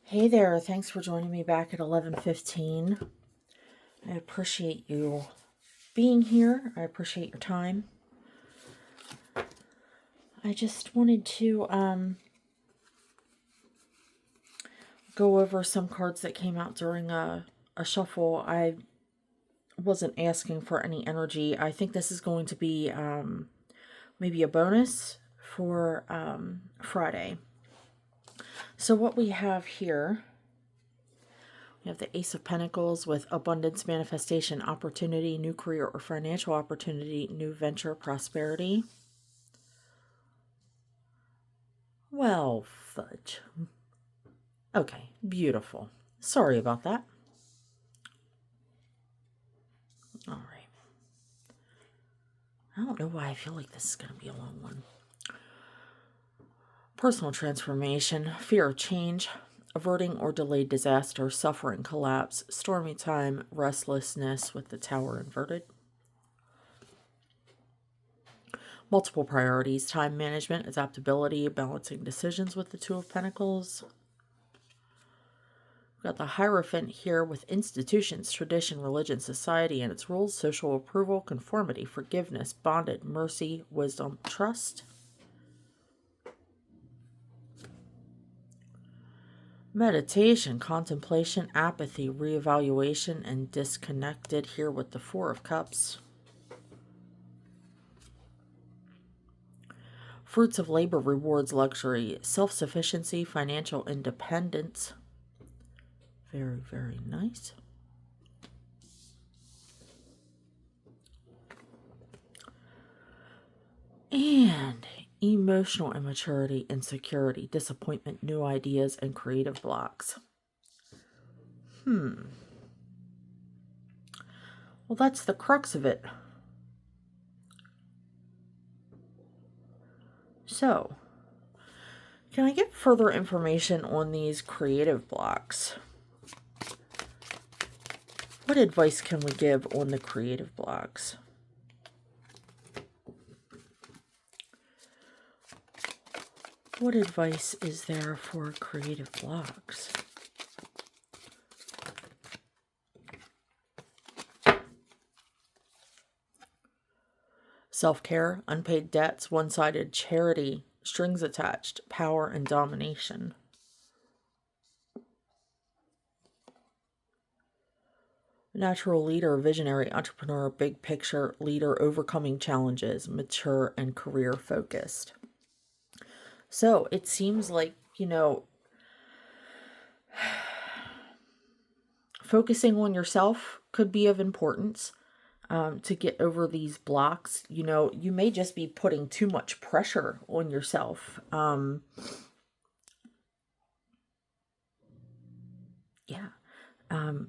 Hey there, thanks for joining me back at 11:15. I appreciate you being here. I appreciate your time. I just wanted to go over some cards that came out during a shuffle. I wasn't asking for any energy. I think this is going to be maybe a bonus for Friday. So what we have here, we have the Ace of Pentacles with abundance, manifestation, opportunity, new career or financial opportunity, new venture, prosperity. Well, fudge. Okay, beautiful. Sorry about that. All right. I don't know why I feel like this is going to be a long one. Personal transformation, fear of change, averting or delayed disaster, suffering, collapse, stormy time, restlessness with the tower inverted. Multiple priorities, time management, adaptability, balancing decisions with the Two of Pentacles. We've got the Hierophant here with institutions, tradition, religion, society, and its rules, social approval, conformity, forgiveness, bondage, mercy, wisdom, trust. Meditation, contemplation, apathy, reevaluation, and disconnected here with the Four of Cups. Fruits of labor, rewards, luxury, self-sufficiency, financial independence. Very, very nice. And emotional immaturity, insecurity, disappointment, new ideas, and creative blocks. Well, that's the crux of it. So, can I get further information on these creative blocks? What advice can we give on the creative blocks? What advice is there for creative blocks? Self-care, unpaid debts, one-sided charity, strings attached, power and domination. Natural leader, visionary, entrepreneur, big picture leader, overcoming challenges, mature and career focused. So it seems like, focusing on yourself could be of importance to get over these blocks. You may just be putting too much pressure on yourself.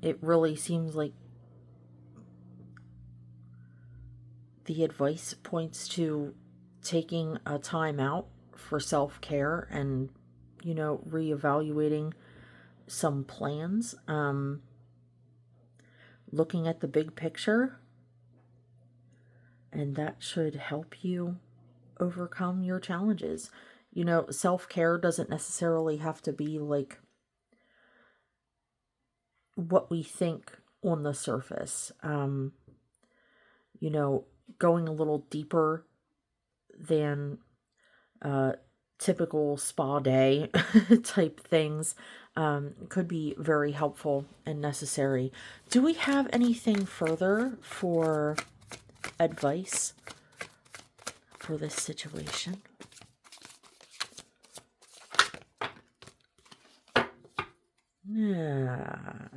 It really seems like the advice points to taking a time out for self-care and, reevaluating some plans, looking at the big picture, and that should help you overcome your challenges. Self-care doesn't necessarily have to be like what we think on the surface. Going a little deeper than typical spa day type things could be very helpful and necessary. Do we have anything further for advice for this situation?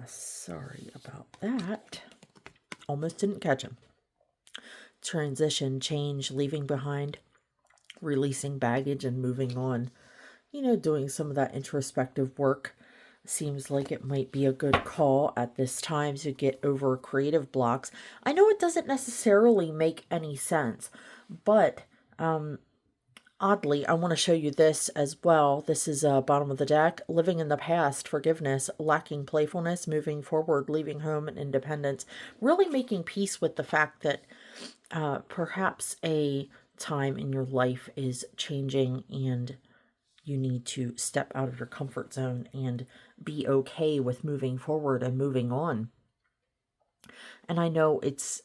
Sorry about that. Almost didn't catch him. Transition, change, leaving behind, releasing baggage and moving on. Doing some of that introspective work seems like it might be a good call at this time to get over creative blocks. I know it doesn't necessarily make any sense, but oddly, I want to show you this as well. This is bottom of the deck. Living in the past, forgiveness, lacking playfulness, moving forward, leaving home and independence. Really making peace with the fact that perhaps a time in your life is changing and you need to step out of your comfort zone and be okay with moving forward and moving on. And I know it's,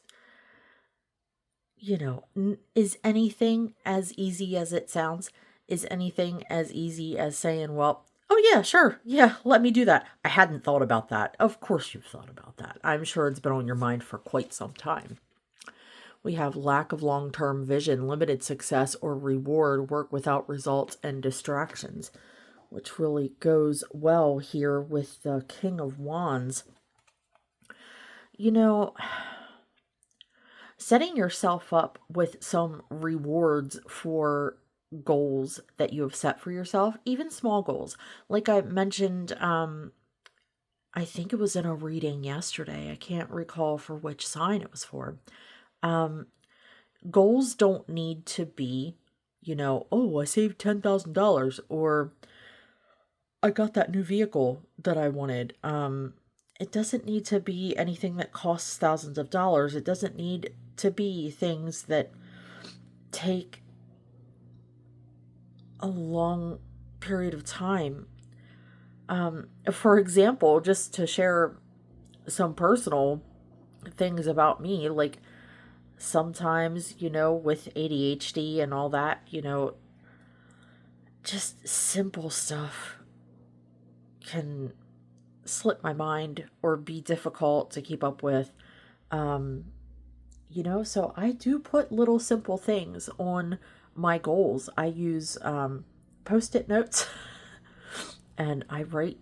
is anything as easy as it sounds? Is anything as easy as saying, well, oh yeah, sure. Yeah, let me do that. I hadn't thought about that. Of course you've thought about that. I'm sure it's been on your mind for quite some time. We have lack of long-term vision, limited success or reward, work without results, and distractions, which really goes well here with the King of Wands. Setting yourself up with some rewards for goals that you have set for yourself, even small goals. Like I mentioned, I think it was in a reading yesterday. I can't recall for which sign it was for. Goals don't need to be, oh, I saved $10,000 or I got that new vehicle that I wanted. It doesn't need to be anything that costs thousands of dollars. It doesn't need to be things that take a long period of time. For example, just to share some personal things about me, like sometimes, with ADHD and all that, just simple stuff can slip my mind or be difficult to keep up with. So I do put little simple things on my goals. I use Post-it notes and I write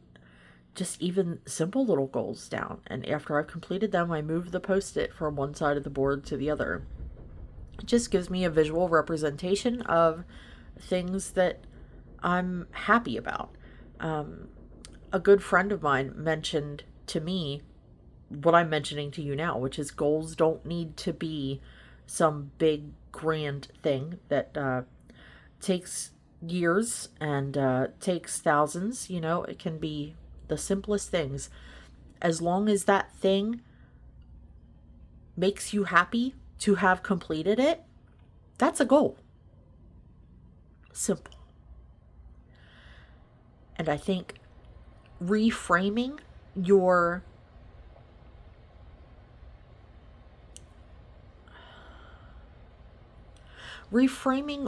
just even simple little goals down. And after I've completed them, I move the Post-it from one side of the board to the other. It just gives me a visual representation of things that I'm happy about. A good friend of mine mentioned to me what I'm mentioning to you now, which is goals don't need to be some big grand thing that takes years and takes thousands. It can be the simplest things. As long as that thing makes you happy to have completed it, that's a goal. Simple. And I think reframing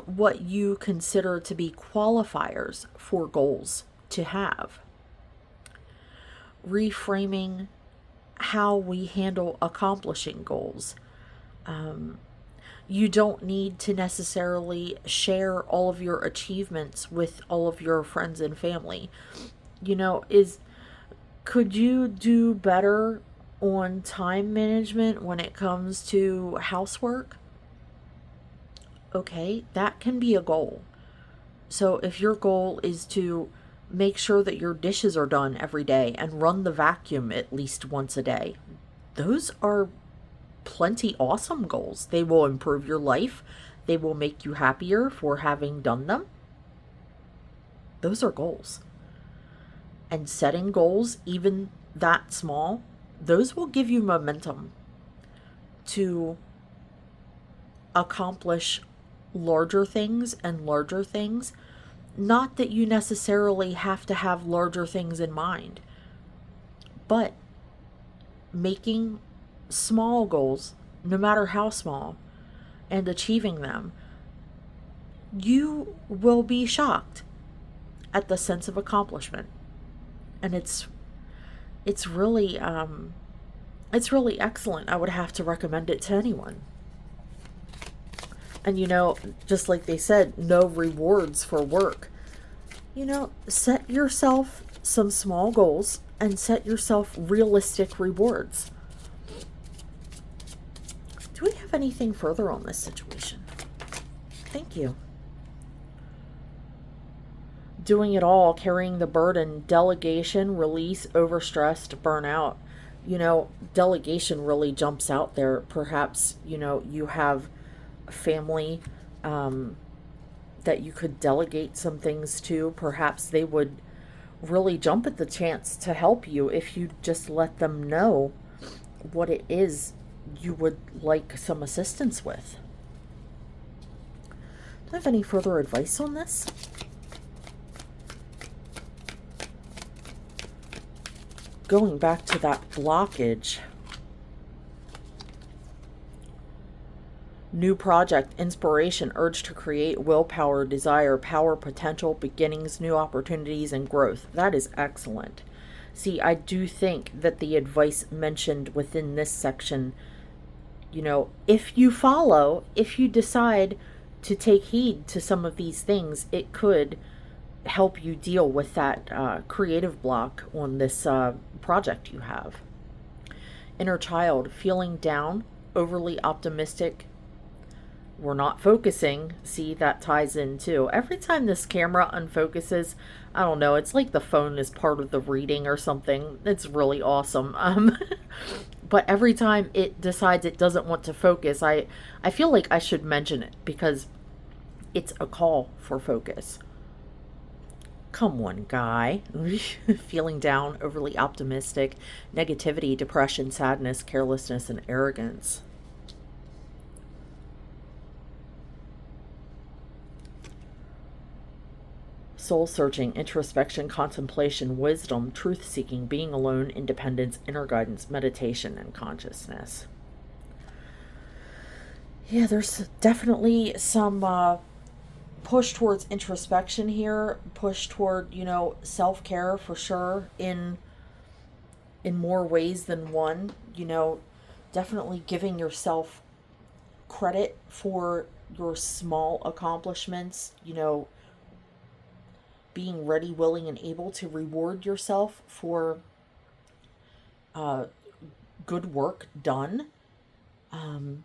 what you consider to be qualifiers for goals to have. Reframing how we handle accomplishing goals. You don't need to necessarily share all of your achievements with all of your friends and family. Could you do better on time management when it comes to housework? Okay, that can be a goal. So if your goal is to make sure that your dishes are done every day and run the vacuum at least once a day, those are plenty awesome goals. They will improve your life. They will make you happier for having done them. Those are goals. And setting goals, even that small, those will give you momentum to accomplish larger things and larger things. Not that you necessarily have to have larger things in mind, but making small goals, no matter how small, and achieving them, you will be shocked at the sense of accomplishment. And it's really excellent. I would have to recommend it to anyone. And just like they said, no rewards for work. Set yourself some small goals and set yourself realistic rewards. Do we have anything further on this situation? Thank you. Doing it all, carrying the burden, delegation, release, overstressed, burnout. Delegation really jumps out there. Perhaps, you have family that you could delegate some things to. Perhaps they would really jump at the chance to help you if you just let them know what it is you would like some assistance with. Do I have any further advice on this? going back to that blockage. New project, inspiration, urge to create, willpower, desire, power, potential, beginnings, new opportunities, and growth. That is excellent. See, I do think that the advice mentioned within this section, if you follow, if you decide to take heed to some of these things, it could help you deal with that creative block on this project you have. Inner child, feeling down, overly optimistic, we're not focusing. See, that ties in too. Every time this camera unfocuses, I don't know, it's like the phone is part of the reading or something. It's really awesome. But every time it decides it doesn't want to focus, I feel like I should mention it because it's a call for focus. Come on, guy. Feeling down, overly optimistic, negativity, depression, sadness, carelessness, and arrogance. Soul searching, introspection, contemplation, wisdom, truth seeking, being alone, independence, inner guidance, meditation, and consciousness. Yeah, there's definitely some push towards introspection here, push toward, self-care for sure in more ways than one, definitely giving yourself credit for your small accomplishments, being ready, willing, and able to reward yourself for good work done. And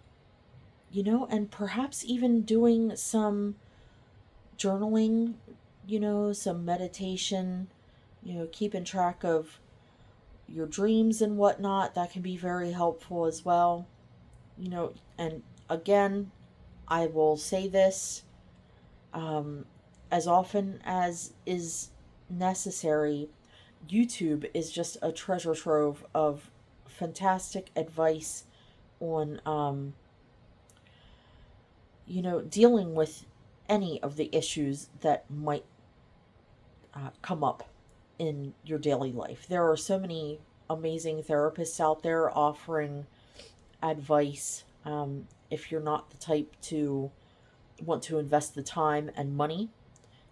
perhaps even doing some journaling, some meditation, keeping track of your dreams and whatnot. That can be very helpful as well. And again, I will say this as often as is necessary. YouTube is just a treasure trove of fantastic advice on, dealing with any of the issues that might come up in your daily life. There are so many amazing therapists out there offering advice. If you're not the type to want to invest the time and money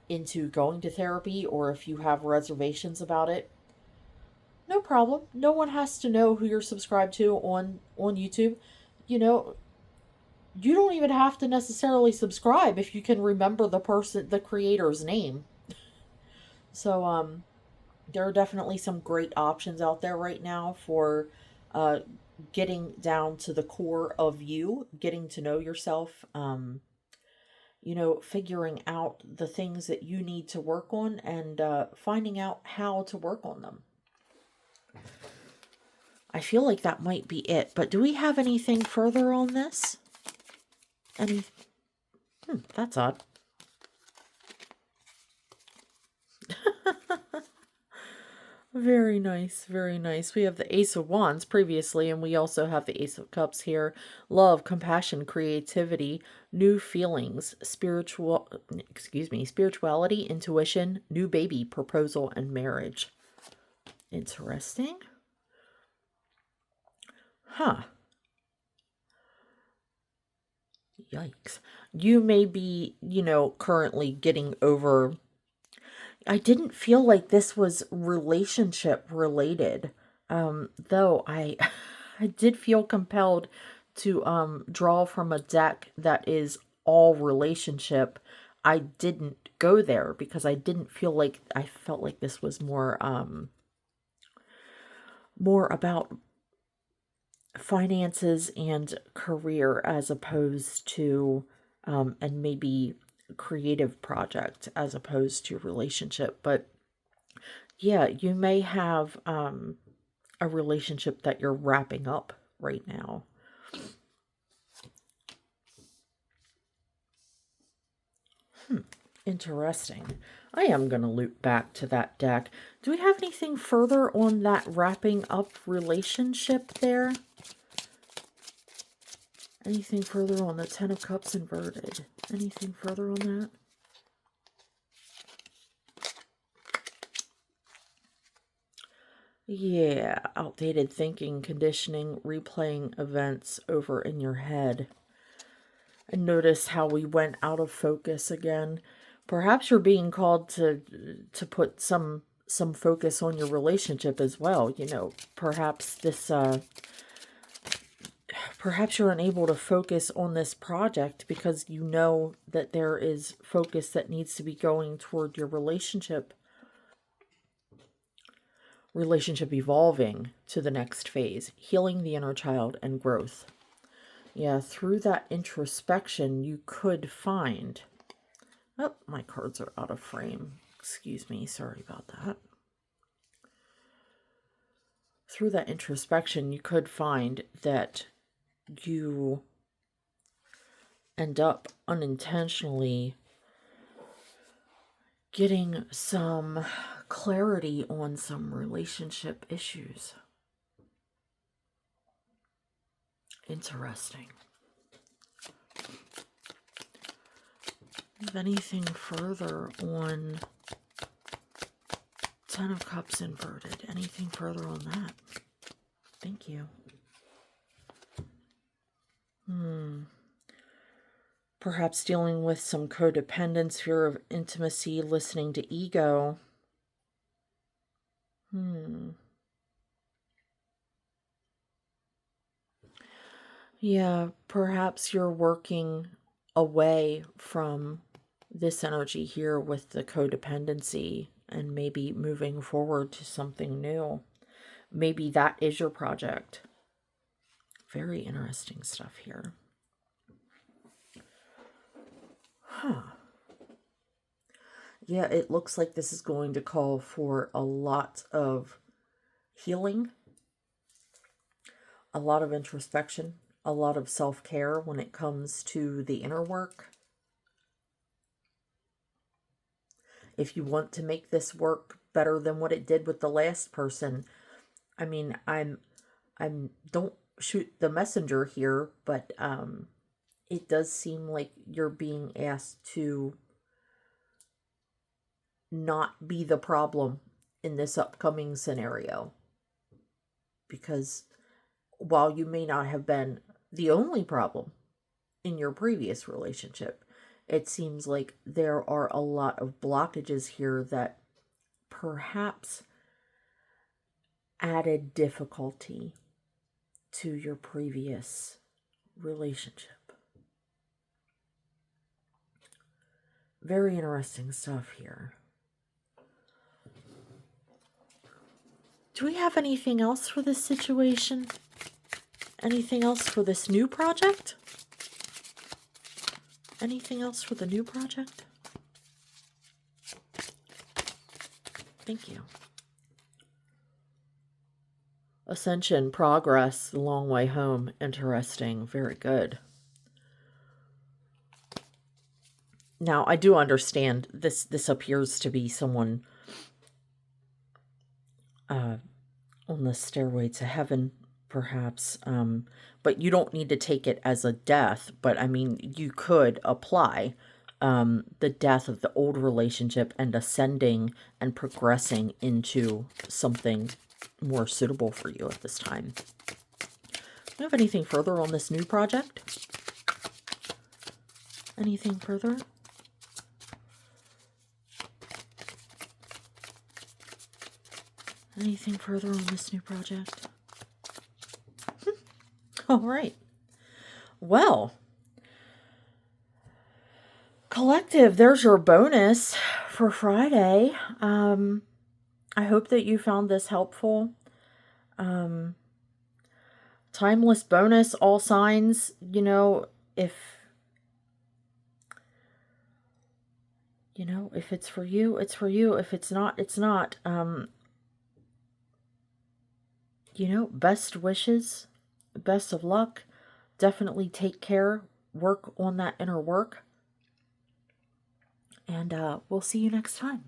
into going to therapy, or if you have reservations about it, no problem. No one has to know who you're subscribed to on YouTube. You don't even have to necessarily subscribe if you can remember the creator's name. So there are definitely some great options out there right now for getting down to the core of you, getting to know yourself, figuring out the things that you need to work on, and finding out how to work on them. I feel like that might be it, but do we have anything further on this? That's odd. Very nice, very nice. We have the Ace of Wands previously, and we also have the Ace of Cups here. Love, compassion, creativity, new feelings, spirituality, intuition, new baby, proposal, and marriage. Interesting. Huh. Yikes. You may be, currently getting over. I didn't feel like this was relationship related. Though I I did feel compelled to draw from a deck that is all relationship. I didn't go there because I felt like this was more about finances and career as opposed to and maybe creative project as opposed to relationship. But yeah, you may have a relationship that you're wrapping up right now. Interesting. I am going to loop back to that deck. Do we have anything further on that wrapping up relationship there? Anything further on the Ten of Cups inverted? Anything further on that? Yeah, outdated thinking, conditioning, replaying events over in your head. And notice how we went out of focus again. Perhaps you're being called to put some focus on your relationship as well. Perhaps perhaps you're unable to focus on this project because you know that there is focus that needs to be going toward your relationship evolving to the next phase, healing the inner child and growth. Yeah, through that introspection, you could find... Oh, my cards are out of frame. Excuse me, sorry about that. Through that introspection, you could find that you end up unintentionally getting some clarity on some relationship issues. Interesting. Have anything further on Ten of Cups inverted? Anything further on that? Thank you. Perhaps dealing with some codependence, fear of intimacy, listening to ego. Yeah, perhaps you're working away from this energy here with the codependency and maybe moving forward to something new. Maybe that is your project. Very interesting stuff here. Yeah, it looks like this is going to call for a lot of healing, a lot of introspection, a lot of self-care when it comes to the inner work. If you want to make this work better than what it did with the last person, I mean, I'm don't shoot the messenger here, but it does seem like you're being asked to not be the problem in this upcoming scenario. Because while you may not have been the only problem in your previous relationship, it seems like there are a lot of blockages here that perhaps added difficulty to your previous relationship. Very interesting stuff here. Do we have anything else for this situation? Anything else for this new project? Anything else for the new project? Thank you. Ascension, progress, the long way home. Interesting. Very good. Now, I do understand this appears to be someone on the stairway to heaven, perhaps, but you don't need to take it as a death. But I mean, you could apply the death of the old relationship and ascending and progressing into something more suitable for you at this time. Do you have anything further on this new project? Anything further? Anything further on this new project? All right. Well, collective, there's your bonus for Friday. I hope that you found this helpful. Timeless bonus, all signs, if it's for you, it's for you. If it's not, it's not. Best wishes, best of luck. Definitely take care. Work on that inner work. And we'll see you next time.